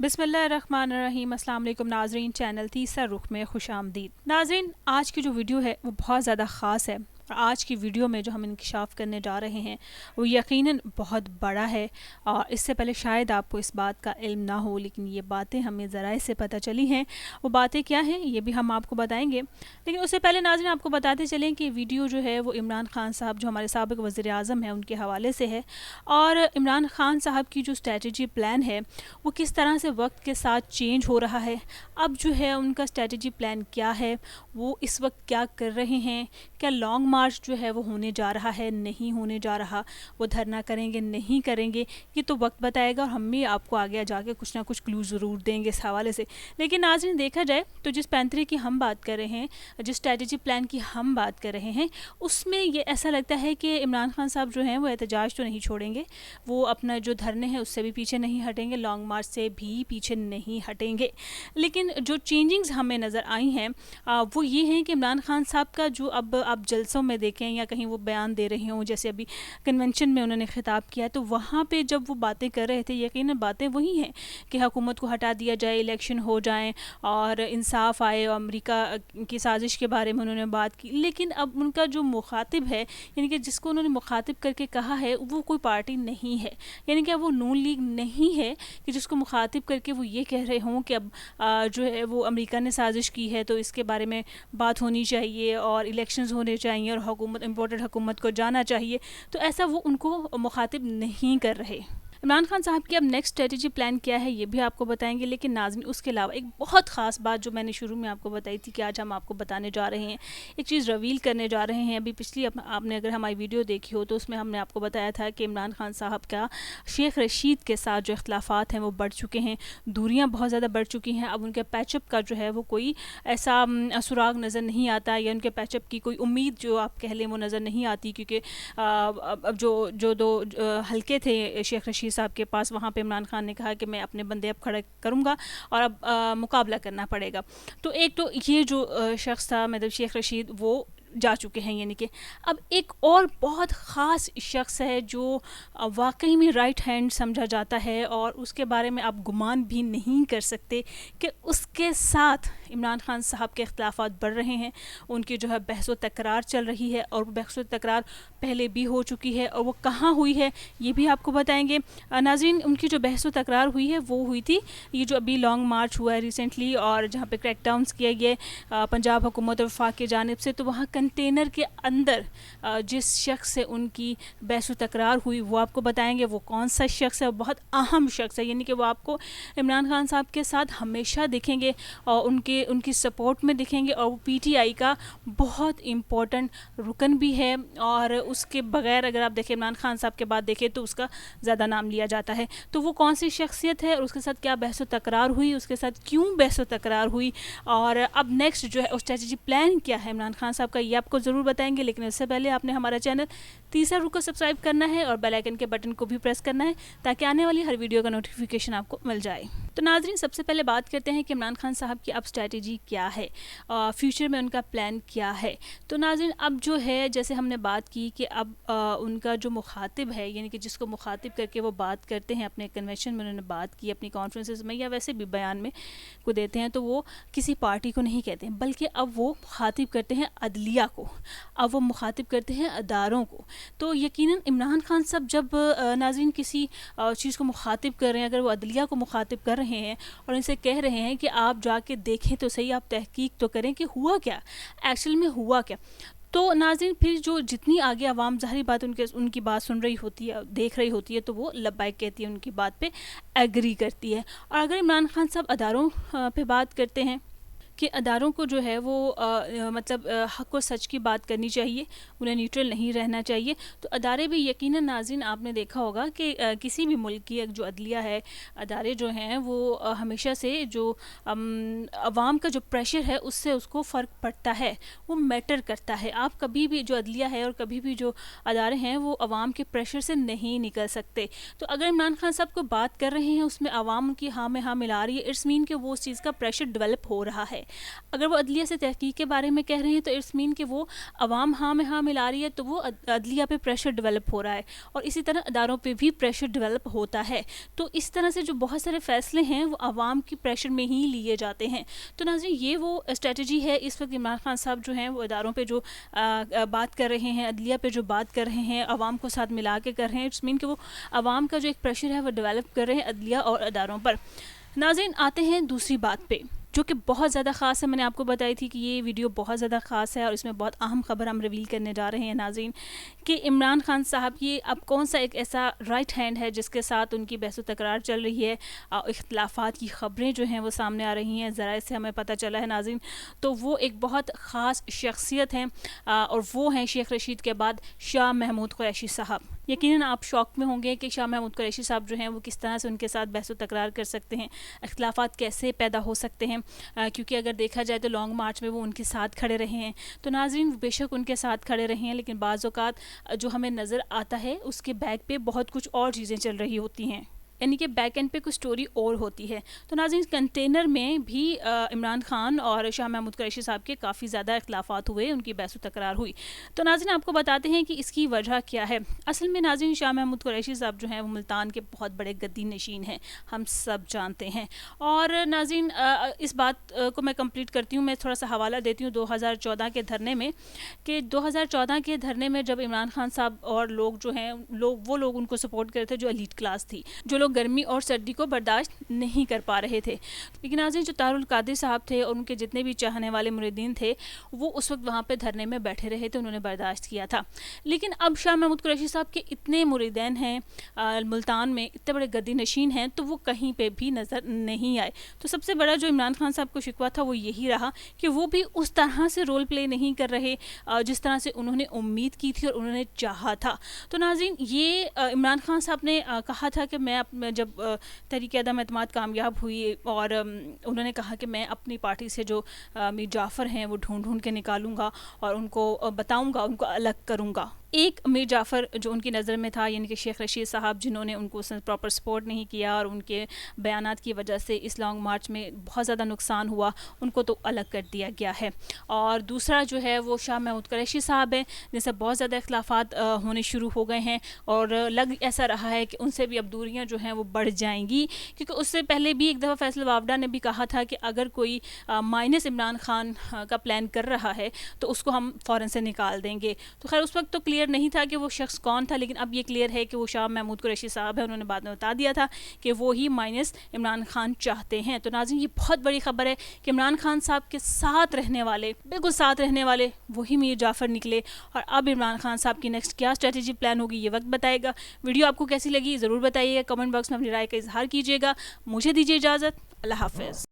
बिस्मिल्लाहिर्रहमानिर्रहीम। अस्सलाम वालेकुम नाज़रीन, चैनल तीसरा रुख में खुश आमदीद। नाज़रीन, आज की जो वीडियो है वो बहुत ज़्यादा ख़ास है और आज की वीडियो में जो हम इंकिशाफ करने जा रहे हैं वो यकीनन बहुत बड़ा है। और इससे पहले शायद आपको इस बात का इल्म ना हो, लेकिन ये बातें हमें ज़राए से पता चली हैं। वो बातें क्या हैं ये भी हम आपको बताएंगे, लेकिन उससे पहले नाज़रीन आपको बताते चलें कि वीडियो जो है वो इमरान खान साहब जो हमारे साबिक़ वज़ीर आज़म हैं उनके हवाले से है। और इमरान खान साहब की जो स्ट्रेटजी प्लान है वो किस तरह से वक्त के साथ चेंज हो रहा है। अब जो है उनका स्ट्रेटजी प्लान क्या है, वो इस वक्त क्या कर रहे हैं, क्या लॉन्ग मार्च जो है वो होने जा रहा है, नहीं होने जा रहा, वो धरना करेंगे नहीं करेंगे, ये तो वक्त बताएगा और हम भी आपको आगे जाके कुछ ना कुछ क्लू ज़रूर देंगे इस हवाले से। लेकिन नाज़रीन देखा जाए तो जिस पैंतरे की हम बात कर रहे हैं, जिस स्ट्रेटजी प्लान की हम बात कर रहे हैं, उसमें ये ऐसा लगता है कि इमरान खान साहब जो हैं वो एहतजाज तो नहीं छोड़ेंगे, वो अपना जो धरने हैं उससे भी पीछे नहीं हटेंगे, लॉन्ग मार्च से भी पीछे नहीं हटेंगे। लेकिन जो चेंजिंग्स हमें नज़र आई हैं वो ये हैं कि इमरान खान साहब का जो अब आप जलसों में देखें या कहीं वो बयान दे रहे हों, जैसे अभी कन्वेंशन में उन्होंने खिताब किया, तो वहाँ पे जब वो बातें कर रहे थे यकीनन बातें वही हैं कि हुकूमत को हटा दिया जाए, इलेक्शन हो जाएं और इंसाफ आए, और अमेरिका की साजिश के बारे में उन्होंने बात की। लेकिन अब उनका जो मुखातिब है, यानी कि जिसको उन्होंने मुखातिब करके कहा है, वो कोई पार्टी नहीं है, यानी कि वो नून लीग नहीं है कि जिसको मुखातिब करके वो ये कह रहे हों कि अब जो है वो अमेरिका ने साजिश की है तो इसके बारे में बात होनी चाहिए और इलेक्शंस होने चाहिए और हुकूमत इम्पोर्टेड हुकूमत को जाना चाहिए। तो ऐसा वो उनको मुखातिब नहीं कर रहे। इमरान खान साहब की अब नेक्स्ट स्ट्रेटजी प्लान क्या है ये भी आपको बताएंगे, लेकिन नाज़रीन उसके अलावा एक बहुत ख़ास बात जो मैंने शुरू में आपको बताई थी कि आज हम आपको बताने जा रहे हैं, एक चीज़ रिवील करने जा रहे हैं। अभी पिछली आपने अगर हमारी वीडियो देखी हो तो उसमें हमने आपको बताया था कि इमरान खान साहब का शेख रशीद के साथ जो इख्तलाफात हैं वो बढ़ चुके हैं, दूरियाँ बहुत ज़्यादा बढ़ चुकी हैं। अब उनके पैचअप का जो है वो कोई ऐसा सुराग नज़र नहीं आता, या उनके पैचअप की कोई उम्मीद जो आप कह लें वो नज़र नहीं आती, क्योंकि अब जो दो हल्के थे शेख रशीद साहब के पास, वहाँ पे इमरान खान ने कहा कि मैं अपने बंदे अब खड़े करूँगा और अब मुकाबला करना पड़ेगा। तो एक तो ये जो शख्स था मतलब शेख रशीद वो जा चुके हैं, यानी कि अब एक और बहुत ख़ास शख्स है जो वाकई में राइट हैंड समझा जाता है और उसके बारे में आप गुमान भी नहीं कर सकते कि उसके साथ इमरान खान साहब के इख्तलाफात बढ़ रहे हैं। उनकी जो है बहस व तकरार चल रही है और बहस व तकरार पहले भी हो चुकी है, और वो कहाँ हुई है ये भी आपको बताएंगे। नाज़रीन, उनकी जो बहस व तकरार हुई है वो हुई थी ये जो अभी लॉन्ग मार्च हुआ है रिसेंटली, और जहाँ पे क्रैकडाउन्स किए गए पंजाब हुकूमत और वफाक की जानिब से, तो वहाँ कंटेनर के अंदर जिस शख्स से उनकी बहस व तकरार हुई वो आपको बताएंगे वो कौन सा शख्स है। बहुत अहम शख्स है, यानी कि वो आपको इमरान खान साहब के साथ हमेशा दिखेंगे और उनकी सपोर्ट में दिखेंगे, और वो पीटीआई का बहुत इम्पोर्टेंट रुकन भी है। और उसके बगैर अगर आप देखें इमरान खान साहब के बाद देखें तो उसका ज़्यादा नाम लिया जाता है। तो वो कौन सी शख्सियत है और उसके साथ क्या बहस व तकरार हुई, उसके साथ क्यों बहस व तकरार हुई, और अब नेक्स्ट जो है स्ट्रेटजी प्लान क्या है इमरान खान साहब का, ये आपको ज़रूर बताएंगे। लेकिन इससे पहले आपने हमारा चैनल तीसरा रुख को सब्सक्राइब करना है और बेल आइकन के बटन को भी प्रेस करना है ताकि आने वाली हर वीडियो का नोटिफिकेशन आपको मिल जाए। तो नाज़रीन सबसे पहले बात करते हैं कि इमरान खान साहब की अब स्ट्रेटजी क्या है, फ्यूचर में उनका प्लान क्या है। तो नाज़रीन अब जो है जैसे हमने बात की कि अब उनका जो मुखातिब है, यानी कि जिसको मुखातिब करके वो बात करते हैं, अपने कन्वेंशन में उन्होंने बात की, अपनी कॉन्फ्रेंसेस में या वैसे भी बयान में को देते हैं, तो वो किसी पार्टी को नहीं कहते हैं, बल्कि अब वो मुखातिब करते हैं अदलिया को, अब वो मुखातिब करते हैं अदारों को। तो यकीनन इमरान खान साहब जब नाज़रीन किसी चीज़ को मुखातिब कर रहे हैं, अगर वो अदलिया को मुखातिब कर रहे हैं और इनसे कह रहे हैं कि आप जाके देखें तो सही, आप तहकीक तो करें कि हुआ क्या, एक्चुअल में हुआ क्या, तो नाज़रीन फिर जो जितनी आगे आवाम ज़ाहिर बात उनकी बात सुन रही होती है, देख रही होती है, तो वो लब्बाइक कहती है, उनकी बात पे एग्री करती है। और अगर इमरान खान साहब अदारों पे बात करते हैं कि अदारों को जो है वो मतलब हक़ व सच की बात करनी चाहिए, उन्हें न्यूट्रल नहीं रहना चाहिए, तो अदारे भी यकीनन नाज़रीन आपने देखा होगा कि किसी भी मुल्क की जो अदलिया है, अदारे जो हैं वो हमेशा से जो अवाम का जो प्रेशर है उससे उसको फ़र्क पड़ता है, वो मैटर करता है। आप कभी भी जो अदलिया है और कभी भी जो अदारे हैं वो अवाम के प्रेशर से नहीं निकल सकते। तो अगर इमरान खान साहब को बात कर रहे हैं उसमें अवाम की हाँ में हाँ मिला रही है, इट्स मीन कि वो उस चीज़ का प्रेशर डेवलप हो रहा है। اگر وہ عدلیہ سے تحقیق کے بارے میں کہہ رہے ہیں تو اٹس مین کہ وہ عوام ہاں میں ہاں ملا رہی ہے، تو وہ عدلیہ پہ پریشر ڈیولپ ہو رہا ہے، اور اسی طرح اداروں پہ بھی پریشر ڈیولپ ہوتا ہے۔ تو اس طرح سے جو بہت سارے فیصلے ہیں وہ عوام کی پریشر میں ہی لیے جاتے ہیں۔ تو ناظرین یہ وہ اسٹریٹجی ہے اس وقت عمران خان صاحب جو ہیں وہ اداروں پہ جو بات کر رہے ہیں، عدلیہ پہ جو بات کر رہے ہیں، عوام کو ساتھ ملا کے کر رہے ہیں۔ اٹس مین کہ وہ عوام کا جو ایک پریشر ہے وہ ڈیولپ کر رہے ہیں عدلیہ اور اداروں پر۔ ناظرین آتے ہیں دوسری بات پہ جو کہ بہت زیادہ خاص ہے۔ میں نے آپ کو بتائی تھی کہ یہ ویڈیو بہت زیادہ خاص ہے اور اس میں بہت اہم خبر ہم ریویل کرنے جا رہے ہیں ناظرین، کہ عمران خان صاحب یہ اب کون سا ایک ایسا رائٹ ہینڈ ہے جس کے ساتھ ان کی بحث و تکرار چل رہی ہے، اختلافات کی خبریں جو ہیں وہ سامنے آ رہی ہیں، ذرائع سے ہمیں پتہ چلا ہے ناظرین۔ تو وہ ایک بہت خاص شخصیت ہیں اور وہ ہیں شیخ رشید کے بعد شاہ محمود قریشی صاحب۔ یقیناً آپ شوق میں ہوں گے کہ شاہ محمود قریشی صاحب جو ہیں وہ کس طرح سے ان کے ساتھ بحث و تکرار کر سکتے ہیں، اختلافات کیسے پیدا ہو سکتے ہیں، کیونکہ اگر دیکھا جائے تو لانگ مارچ میں وہ ان کے ساتھ کھڑے رہے ہیں۔ تو ناظرین بے شک ان کے ساتھ کھڑے رہے ہیں، لیکن بعض اوقات جو ہمیں نظر آتا ہے اس کے بیک پہ بہت کچھ اور چیزیں چل رہی ہوتی ہیں، یعنی کہ بیک اینڈ پہ کچھ سٹوری اور ہوتی ہے۔ تو ناظرین کنٹینر میں بھی عمران خان اور شاہ محمود قریشی صاحب کے کافی زیادہ اختلافات ہوئے، ان کی بحث و تکرار ہوئی۔ تو ناظرین آپ کو بتاتے ہیں کہ اس کی وجہ کیا ہے۔ اصل میں ناظرین شاہ محمود قریشی صاحب جو ہیں وہ ملتان کے بہت بڑے گدی نشین ہیں، ہم سب جانتے ہیں۔ اور ناظرین اس بات کو میں کمپلیٹ کرتی ہوں، میں تھوڑا سا حوالہ دیتی ہوں 2014 کے دھرنے میں، کہ 2014 کے دھرنے میں جب عمران خان صاحب اور لوگ جو ہیں وہ لوگ ان کو سپورٹ کرتے تھے جو ایلیٹ کلاس تھی، جو لوگ گرمی اور سردی کو برداشت نہیں کر پا رہے تھے۔ لیکن ناظرین جو طاہر القادری صاحب تھے اور ان کے جتنے بھی چاہنے والے مریدین تھے وہ اس وقت وہاں پہ دھرنے میں بیٹھے رہے تھے، انہوں نے برداشت کیا تھا۔ لیکن اب شاہ محمود قریشی صاحب کے اتنے مریدین ہیں ملتان میں، اتنے بڑے گدی نشین ہیں، تو وہ کہیں پہ بھی نظر نہیں آئے۔ تو سب سے بڑا جو عمران خان صاحب کو شکوہ تھا وہ یہی رہا کہ وہ بھی اس طرح سے رول پلے نہیں کر رہے جس طرح سے انہوں نے امید کی تھی اور انہوں نے چاہا تھا۔ تو ناظرین یہ عمران خان صاحب نے کہا تھا کہ میں جب تحریک عدم اعتماد کامیاب ہوئی اور انہوں نے کہا کہ میں اپنی پارٹی سے جو میر جعفر ہیں وہ ڈھونڈ کے نکالوں گا اور ان کو بتاؤں گا، ان کو الگ کروں گا۔ ایک میر جعفر جو ان کی نظر میں تھا، یعنی کہ شیخ رشید صاحب، جنہوں نے ان کو پراپر سپورٹ نہیں کیا اور ان کے بیانات کی وجہ سے اس لانگ مارچ میں بہت زیادہ نقصان ہوا، ان کو تو الگ کر دیا گیا ہے۔ اور دوسرا جو ہے وہ شاہ محمود قریشی صاحب ہیں، جن سے بہت زیادہ اختلافات ہونے شروع ہو گئے ہیں اور لگ ایسا رہا ہے کہ ان سے بھی اب دوریاں جو ہیں وہ بڑھ جائیں گی، کیونکہ اس سے پہلے بھی ایک دفعہ فیصل وافدہ نے بھی کہا تھا کہ اگر کوئی مائنس عمران خان کا پلان کر رہا ہے تو اس کو ہم فوراً سے نکال دیں گے۔ تو خیر اس وقت تو کلیئر نہیں تھا کہ وہ شخص کون تھا، لیکن اب یہ کلیئر ہے کہ وہ شاہ محمود قریشی صاحب ہیں، انہوں نے بعد میں بتا دیا تھا کہ وہ ہی مائنس عمران خان چاہتے ہیں۔ تو ناظرین یہ بہت بڑی خبر ہے کہ عمران خان صاحب کے ساتھ رہنے والے، بالکل ساتھ رہنے والے وہی میر جعفر نکلے، اور اب عمران خان صاحب کی نیکسٹ کیا اسٹریٹجی پلان ہوگی یہ وقت بتائے گا۔ ویڈیو آپ کو کیسی لگی ضرور بتائیے، کمنٹ باکس میں اپنی رائے کا اظہار کیجیے گا۔ مجھے دیجیے اجازت، اللہ حافظ۔